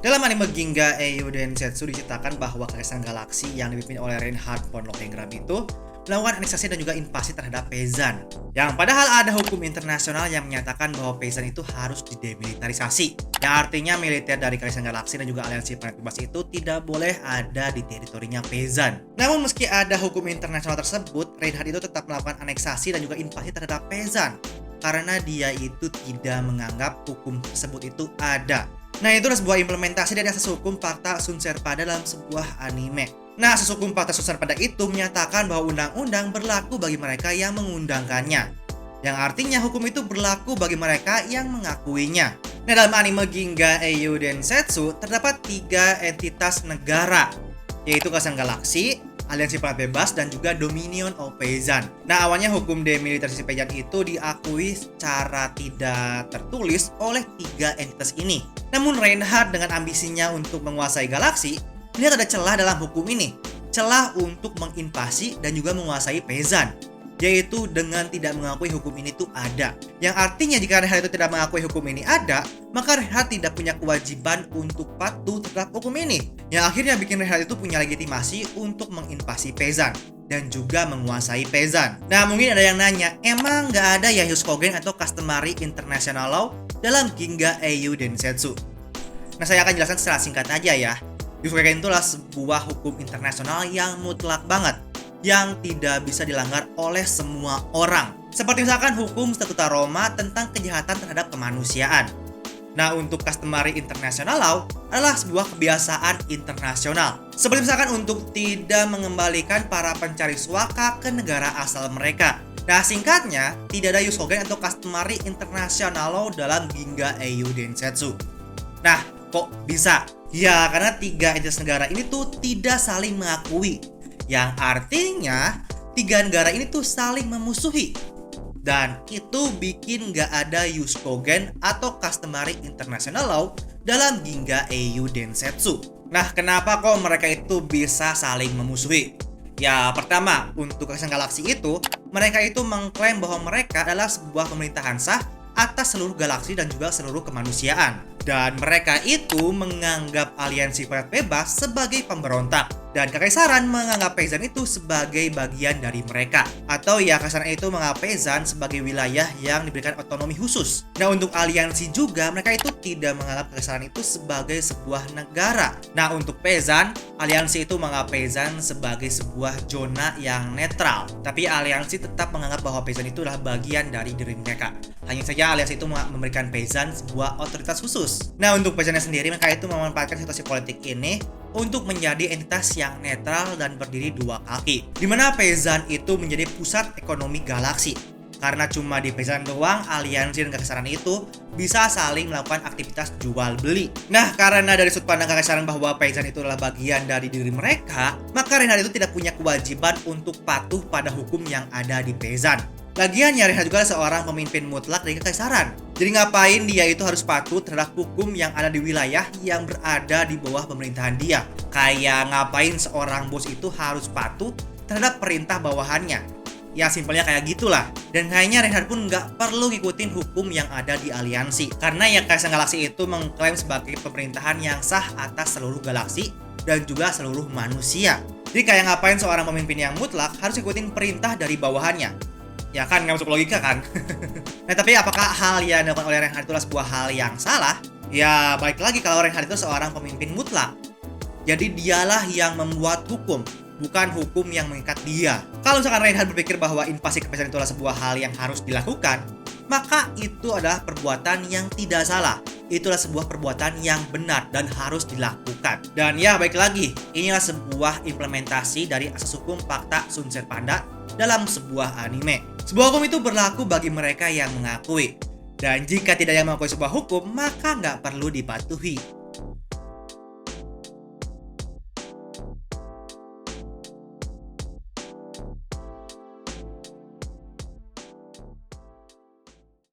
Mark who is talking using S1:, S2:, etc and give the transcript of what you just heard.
S1: Dalam anime Ginga Eiyu Densetsu diceritakan bahwa Kaisar Galaksi yang dipimpin oleh Reinhard von Lohengram itu melakukan aneksasi dan juga invasi terhadap Peasant. Yang padahal ada hukum internasional yang menyatakan bahwa Peasant itu harus didemilitarisasi. Yang artinya militer dari Kaisar Galaksi dan juga aliansi planet bebas itu tidak boleh ada di teritorinya Peasant. Namun meski ada hukum internasional tersebut, Reinhard itu tetap melakukan aneksasi dan juga invasi terhadap Peasant. Karena dia itu tidak menganggap hukum tersebut itu ada. Nah, itu adalah sebuah implementasi dari asas hukum fakta Sun Serpada dalam sebuah anime. Nah, asas hukum fakta Sun Serpada itu menyatakan bahwa undang-undang berlaku bagi mereka yang mengundangkannya. Yang artinya hukum itu berlaku bagi mereka yang mengakuinya. Nah, dalam anime Ginga Eiyu Densetsu terdapat 3 entitas negara, yaitu Kaisar Galaksi, Aliansi Planet Bebas, dan juga Dominion of Peasant. Nah, awalnya hukum demilitarisasi Peasant itu diakui secara tidak tertulis oleh 3 entitas ini. Namun Reinhard dengan ambisinya untuk menguasai galaksi, melihat ada celah dalam hukum ini. Celah untuk menginvasi dan juga menguasai Peasant, yaitu dengan tidak mengakui hukum ini tuh ada. Yang artinya jika Reinhard itu tidak mengakui hukum ini ada, maka Reinhard tidak punya kewajiban untuk patuh terhadap hukum ini. Yang akhirnya bikin Reinhard itu punya legitimasi untuk menginvasi Peasant dan juga menguasai Peasant. Nah, mungkin ada yang nanya, emang nggak ada ya Hyukogen atau Customary International Law dalam Ginga Eiyu Densetsu? Nah, saya akan jelaskan secara singkat aja ya. Hyukogen itu adalah sebuah hukum internasional yang mutlak banget, yang tidak bisa dilanggar oleh semua orang. Seperti misalkan hukum Statuta Roma tentang kejahatan terhadap kemanusiaan. Nah, untuk Customary International Law adalah sebuah kebiasaan internasional. Seperti misalkan untuk tidak mengembalikan para pencari suaka ke negara asal mereka. Nah, singkatnya, tidak ada Hyukogen atau Customary International Law dalam Ginga Eiyu Densetsu. Nah, kok bisa? Ya, karena 3 entitas negara ini tuh tidak saling mengakui. Yang artinya 3 negara ini tuh saling memusuhi. Dan itu bikin gak ada Hyukogen atau Customary International Law dalam Ginga Eiyu Densetsu. Nah, kenapa kok mereka itu bisa saling memusuhi? Ya, pertama, untuk Kaisar Galaksi itu, mereka itu mengklaim bahwa mereka adalah sebuah pemerintahan sah atas seluruh galaksi dan juga seluruh kemanusiaan. Dan mereka itu menganggap aliansi planet bebas sebagai pemberontak. Dan kekaisaran menganggap Peasant itu sebagai bagian dari mereka. Atau ya, kekaisaran itu menganggap Peasant sebagai wilayah yang diberikan otonomi khusus. Nah, untuk aliansi juga, mereka itu tidak menganggap kekaisaran itu sebagai sebuah negara. Nah, untuk Peasant, aliansi itu menganggap Peasant sebagai sebuah zona yang netral. Tapi aliansi tetap menganggap bahwa Peasant itu adalah bagian dari diri mereka. Hanya saja aliansi itu memberikan Peasant sebuah otoritas khusus. Nah, untuk Peasantnya sendiri, mereka itu memanfaatkan situasi politik ini untuk menjadi entitas yang netral dan berdiri 2 kaki. Dimana Peasant itu menjadi pusat ekonomi galaksi. Karena cuma di Peasant doang, aliansi dan kekaisaran itu bisa saling melakukan aktivitas jual beli. Nah, karena dari sudut pandang kekaisaran bahwa Peasant itu adalah bagian dari diri mereka, maka Reinhard itu tidak punya kewajiban untuk patuh pada hukum yang ada di Peasant. Lagian ya, Reinhard juga seorang pemimpin mutlak dari kekaisaran. Jadi ngapain dia itu harus patuh terhadap hukum yang ada di wilayah yang berada di bawah pemerintahan dia? Kayak ngapain seorang bos itu harus patuh terhadap perintah bawahannya? Ya, simpelnya kayak gitulah. Dan kayaknya Reinhard pun nggak perlu ngikutin hukum yang ada di aliansi. Karena ya, Kaisar Galaksi itu mengklaim sebagai pemerintahan yang sah atas seluruh galaksi dan juga seluruh manusia. Jadi kayak ngapain seorang pemimpin yang mutlak harus ngikutin perintah dari bawahannya? Ya kan, nggak masuk logika kan? Nah, tapi apakah hal yang dilakukan oleh Reinhard itulah sebuah hal yang salah? Ya, balik lagi kalau Reinhard itu seorang pemimpin mutlak. Jadi dialah yang membuat hukum, bukan hukum yang mengikat dia. Kalau misalkan Reinhard berpikir bahwa invasi ke Peasant itulah sebuah hal yang harus dilakukan, maka itu adalah perbuatan yang tidak salah. Itulah sebuah perbuatan yang benar dan harus dilakukan. Dan ya, baik lagi, inilah sebuah implementasi dari asas hukum fakta Sun Serpada dalam sebuah anime. Sebuah hukum itu berlaku bagi mereka yang mengakui. Dan jika tidak yang mengakui sebuah hukum, maka nggak perlu dipatuhi.